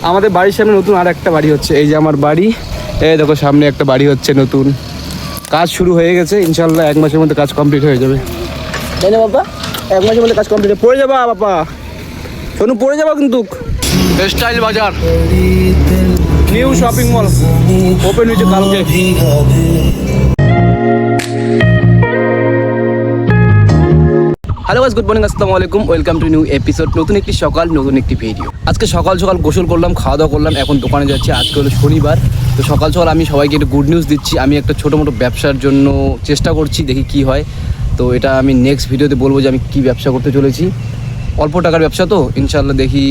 আমাদের বাড়ির সামনে নতুন আর একটা বাড়ি হচ্ছে। এই যে আমার বাড়ি, এই দেখো সামনে একটা বাড়ি হচ্ছে নতুন। কাজ শুরু হয়ে গেছে, ইনশাল্লাহ 1 মাসের মধ্যে কাজ কমপ্লিট হয়ে যাবে। তাই না বাবা? 1 মাসের মধ্যে কাজ কমপ্লিট পড়ে যাবা বাবা, শোনো পড়ে যাবা কিন্তু। স্টাইল বাজার নিউ শপিং মল ওপেন হয়েছে কালকে। হ্যালো গাইস, গুড মর্নিং, আসসালামু আলাইকুম, ওয়েলকাম টু নিউ এপিসোড। নতুন একটি সকাল, নতুন একটি ভিডিও। আজকে সকাল সকাল গোসল করলাম, খাওয়া দাওয়া করলাম, এখন দোকানে যাচ্ছি। আজকে হলো শনিবার, তো সকাল সকাল আমি সবাইকে একটু গুড নিউজ দিচ্ছি। আমি একটা ছোটো মোটো ব্যবসার জন্য চেষ্টা করছি, দেখি কি হয়। তো এটা আমি নেক্সট ভিডিওতে বলবো যে আমি কী ব্যবসা করতে চলেছি। অল্প টাকার ব্যবসা তো, ইনশাল্লাহ দেখি,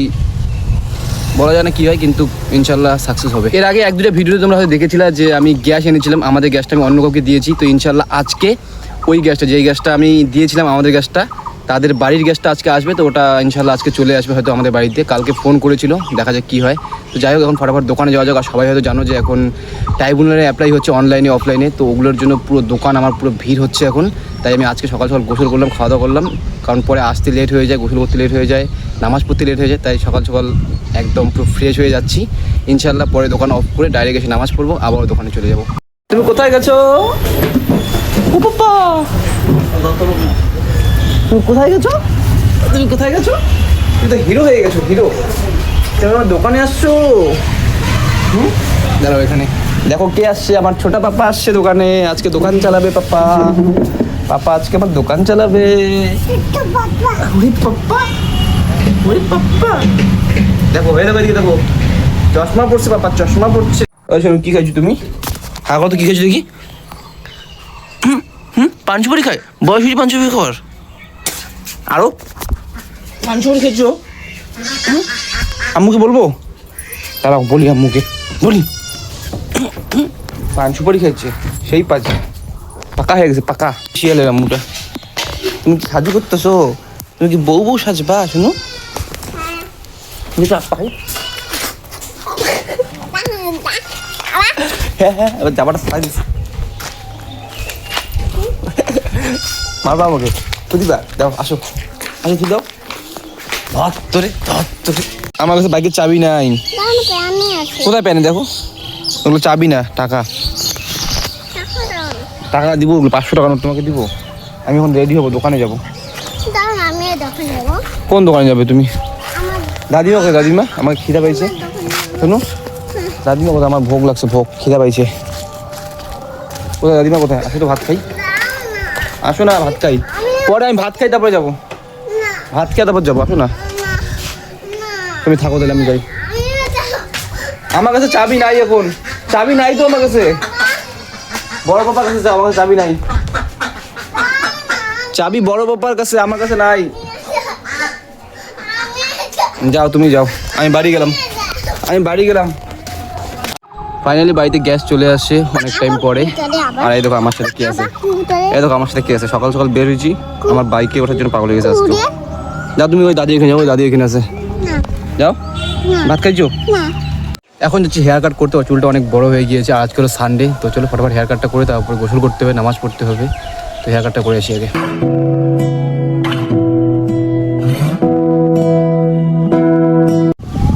বলা যায় না কী হয়, কিন্তু ইনশাল্লাহ সাকসেস হবে। এর আগে 1-2টা ভিডিওতে তোমরা হয়তো দেখেছিলে যে আমি গ্যাস এনেছিলাম। আমাদের গ্যাসটা আমি অন্য কাউকে দিয়েছি, তো ইনশাল্লাহ আজকে ওই গ্যাসটা, যেই গ্যাসটা আমি দিয়েছিলাম আমাদের গ্যাসটা, তাদের বাড়ির গ্যাসটা আজকে আসবে। তো ওটা ইনশাল্লাহ আজকে চলে আসবে হয়তো আমাদের বাড়িতে। কালকে ফোন করেছিল, দেখা যাক কী হয়। তো যাই হোক, এখন ফটাফট দোকানে যাওয়া যাক। আর সবাই হয়তো জানো যে এখন ট্রাইব্যুনালে অ্যাপ্লাই হচ্ছে অনলাইনে অফলাইনে, তো ওগুলোর জন্য পুরো দোকান আমার পুরো ভিড় হচ্ছে এখন। তাই আমি আজকে সকাল সকাল গোসল করলাম, খাওয়া দাওয়া করলাম, কারণ পরে আসতে লেট হয়ে যায়, গোসল করতে লেট হয়ে যায়, নামাজ পড়তে লেট হয়ে যায়। তাই সকাল সকাল একদম পুরো ফ্রেশ হয়ে যাচ্ছি। ইনশাল্লাহ পরে দোকান অফ করে ডাইরেক্ট এসে নামাজ পড়বো, আবার দোকানে চলে যাবো। তুমি কোথায় গেছো? ও বাবা, তুমি কোথায় গেছো? তুমি কোথায় গেছো? তুমি তো হিরো হয়ে গেছো, হিরো। তুমি আমার দোকানে আসছো? দাঁড়াও এখানে, দেখো কে আসছে। আমার ছোটা পাপা আসছে দোকানে, আজকে দোকান চালাবে পাপা। পাপা আজকে আমার দোকান চালাবে। ওরে পাপা, ওরে পাপা, দেখো এই দেখো, এদিকে দেখো, চশমা পড়ছে পাপা, চশমা পড়ছে। ওই শোনো, কি খাইছো তুমি? হ্যাঁ কত, কি খাইছো দেখি? পাঞ্চুপুরি খায়? বয়স হয়েছে পাঞ্চুপুরি খাওয়ার? আরো পাঞ্চুপুরি খেয়েছো? আম্মুকে বলবো? তারাও বলি, আম্মুকে বলি পাঞ্চুপুরি খেয়েছে, সেই পাঁচে পাকা হয়ে গেছে, পাকা শিয়ালের আম্মুটা। তুমি কি সাজু করতেছো? তুমি কি বউ বউ সাজবা? শোনো, হ্যাঁ হ্যাঁ, এবার জামাটা সাজ মারবা আমাকে। বুঝিবা, দাও, আসো আসো, তুই দাও, ধর তোরে, ধর তোরে। আমার কাছে বাইকের চাবি নাই। কোথায় প্যানে দেখো, ওগুলো চাবি না, টাকা। টাকা দিব, ওগুলো 500 টাকা নোট তোমাকে দিব। আমি এখন রেডি হবো, দোকানে যাবো। কোন দোকানে যাবে তুমি? দাদিমা কোথায়? দাদিমা, আমাকে খিদা পাইছে। শোনো, দাদিমা কোথায়? আমার ভোগ লাগছে, ভোগ, খিদা পাইছে। কোথায় দাদিমা, কোথায়? আসো তো, ভাত খাই। আসো না, ভাত খাই। পরে আমি ভাত খাই, তারপরে যাবো। ভাত খেয়ে তারপর যাবো, আসো না। তুমি থাকো তাহলে, আমি যাই। আমার কাছে চাবি নাই এখন, চাবি নাই তো আমার কাছে। বড় পাপার কাছে যাও, আমার কাছে চাবি নাই। চাবি বড় পাপার কাছে, আমার কাছে নাই। যাও, তুমি যাও, আমি বাড়ি গেলাম, আমি বাড়ি গেলাম। ফাইনালি বাড়িতে গ্যাস চলে আসছে অনেক টাইম পরে। আর এই দেখো আমার সাথে কি আছে, এই দেখো আমার সাথে কি আছে। সকাল সকাল বের হয়েছি, আমার বাইকে ওঠার জন্য পাগল হয়ে গেছে আজকে। যাও তুমি, ওই দাদি এখানে যাও, ওই দাদি এখানে আছে, যাও। ভাত খাইছো? এখন যাচ্ছি হেয়ার কাট করতে, চুলটা অনেক বড় হয়ে গিয়েছে। আর আজকে হলো সানডে, তো চলো ফটাফট হেয়ার কাটটা করে তারপর গোসল করতে হবে, নামাজ পড়তে হবে। তো হেয়ার কাটটা করে আসি আগে।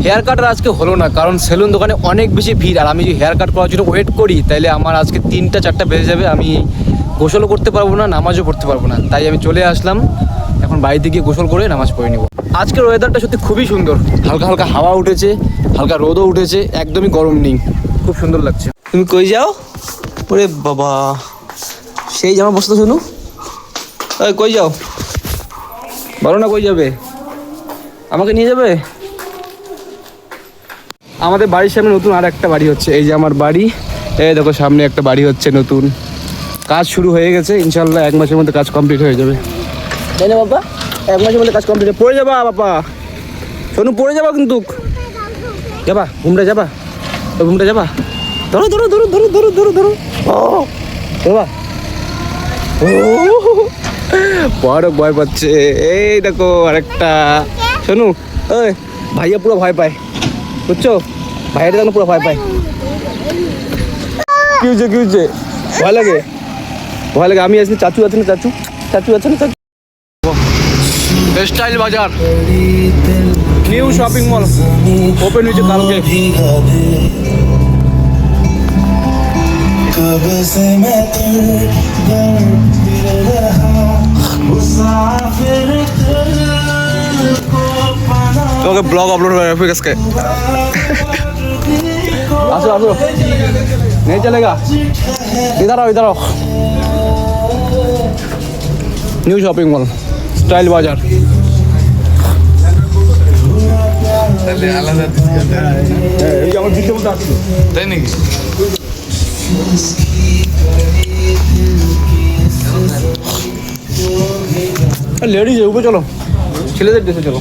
হেয়ার কাটার আজকে হলো না, কারণ সেলুন দোকানে অনেক বেশি ভিড়। আর আমি যদি হেয়ার কাট করার জন্য ওয়েট করি, তাহলে আমার আজকে 3টা-4টা বেজে যাবে। আমি গোসলও করতে পারবো না, নামাজও পড়তে পারবো না। তাই আমি চলে আসলাম, এখন বাড়িতে গিয়ে গোসল করে নামাজ পড়ে নেব। আজকের ওয়েদারটা সত্যি খুবই সুন্দর, হালকা হালকা হাওয়া উঠেছে, হালকা রোদও উঠেছে, একদমই গরম নেই, খুব সুন্দর লাগছে। তুমি কই যাও? ওরে বাবা, সেই জামা বসতে শুনু। ওই কই যাও? বলো না কই যাবে, আমাকে নিয়ে যাবে? আমাদের বাড়ির সামনে নতুন আর একটা বাড়ি হচ্ছে। এই যে আমার বাড়ি, এই দেখো সামনে একটা বাড়ি হচ্ছে নতুন। কাজ শুরু হয়ে গেছে, ইনশাল্লাহ 1 মাসের মধ্যে কাজ কমপ্লিট হয়ে যাবে। তাই না বাবা? 1 মাসের মধ্যে কাজ কমপ্লিট। পড়ে যাবা বাবা, শোনো পড়ে যাবা কিন্তু। যাবা ঘুমটা, যাবা ঘুমটা, যাবা। ধরো ধরো ধরো ধরো ধরো ধরো ধরো, ও যাবা। ও বড় ভয় পাচ্ছে। এই দেখো আরেকটা, শোনো, ওই ভাইয়া পুরো ভয় পায়, বুঝছো? ভাইয়াটা যেন পুরো ভয় পায়। কি হচ্ছে, কি হচ্ছে? ভয় লাগে, ভয় লাগে। আমি আছি, চাচু আছে না, চাচু, চাচু আছে না, চাচু। স্টাইল বাজার নিউ শপিং মল ওপেন হয়েছে কালকে। তোমাকে ব্লগ আপলোড করে আজকে। আসো আসো, नहीं चलेगा, इधर आओ इधर आओ। নিউ শপিং মল স্টাইল বাজার। তাই নাকি? লেডিজ উপরে চলো, ছেলেদের ড্রেসে চলো।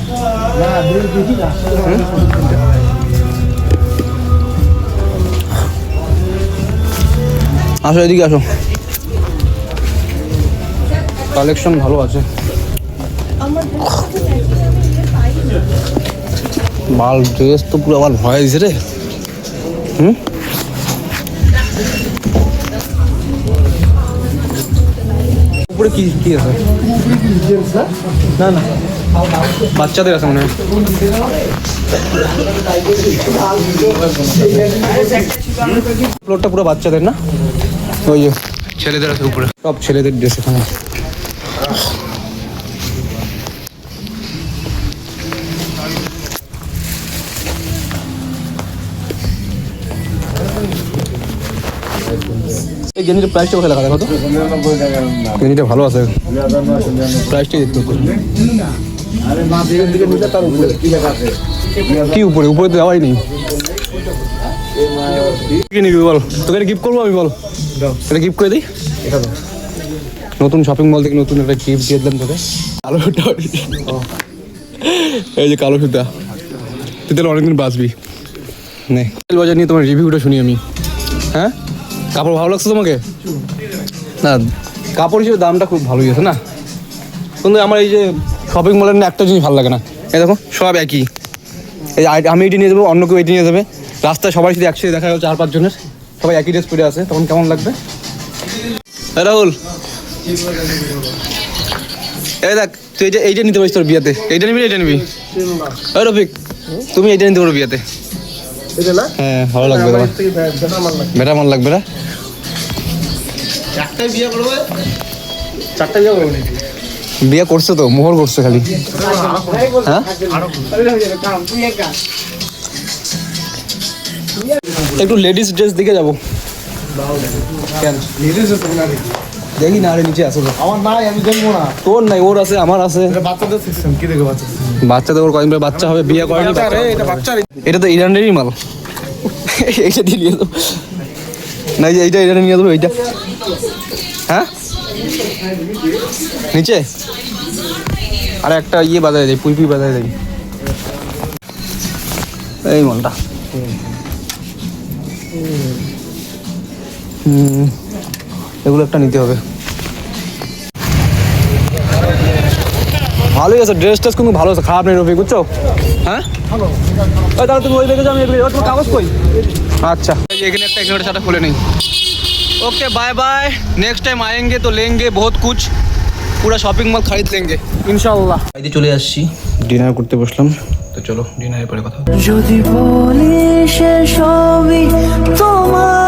আসো এদিকে আসো, কালেকশন ভালো আছে। মাল ড্রেস তো পুরো আমার ভয় দিছে রে। উপরে কি কি আছে? না না, বাচ্চাদের আছে মনে হয়। ফ্লোরটা পুরো বাচ্চাদের না, ওই যে ছেলেদের আছে উপরে, সব ছেলেদের ড্রেস এখানে। এই গেঞ্জিটার প্রাইসটা কোথায় লেখা দেখো তো? গেঞ্জিটা ভালো আছে, প্রাইসটাই দেখতে হবে। কি উপরে? উপরে তো যাওয়াই নেই। কি নিবি বল, তোকে এটা গিফট করবো আমি, বল এটা গিফট করে দিই। নতুন শপিং মল থেকে নতুন একটা গিফট দিয়ে দিলাম তোকে। কালো সুতা, এই যে কালো সুতা, তুই তাহলে অনেকদিন বাঁচবি। নে বাজার নিয়ে তোমার রিভিউটা শুনি আমি। হ্যাঁ, কাপড় ভালো লাগছে তোমাকে? না, কাপড় হিসেবে দামটা খুব ভালোই আছে না, কিন্তু আমার এই যে শপিং মলের না একটা জিনিস ভালো লাগে না। এই দেখো সব একই, এই আমি এটি নিয়ে যাবো, অন্য কেউ এটি নিয়ে যাবে, রাস্তায় সবাই শুধু একসাথে দেখা গেল 4-5 জনের, সবাই একই ড্রেস পরে আছে, তখন কেমন লাগবে? রাহুল, এই দেখ তুই এইটা নিতে পারিস তোর বিয়েতে। এইটা নিবি, এইটা নিবি? ওই রফিক, তুমি এইটা নিতে পারো বিয়েতে। হ্যাঁ, ভালো লাগবে তোমার, বেটা মন লাগবে না? বিয়ে করছে তো, মোহর করছে খালি। হ্যাঁ, একটু লেডিস ড্রেস দিকে যাবো। দেখি না, আরে নিচে আসো। আমার নাই, আমি দেখবো না। তোর নাই, ওর আছে, আমার আছে। বাচ্চাদের সিস্টেম কি দেখো? বাচ্চাদের ওর কদিন পরে বাচ্চা হবে, বিয়ে করেনি। এটা তো ইরানেরই মাল, এইটা দিয়ে নিয়ে যাবো না, এইটা এটা নিয়ে যাবো। এইটা হ্যাঁ, নিচে আর একটা ইয়ে বাজারে যাই, পুই বাজারে যাই, এই মালটা। এগুলো একটা নিতে হবে। ভালোই আছে ড্রেস টেস, কিন্তু ভালো আছে, খারাপ নেই রফিক, বুঝছো? হ্যাঁ, তাহলে তুমি ওই দেখে যাও, আমি তোমার কাগজ কই? আচ্ছা, এখানে একটা এখানে একটা খুলে নেই। Okay bye bye, next time आएंगे तो लेंगे बहुत कुछ, पूरा शॉपिंग मॉल खरीद लेंगे इंशाल्लाह। বাইরে চলে আসছি, ডিনার করতে বসলাম, তো চলো ডিনারের পরে কথা হবে। যদি বলি সে সবই তোমার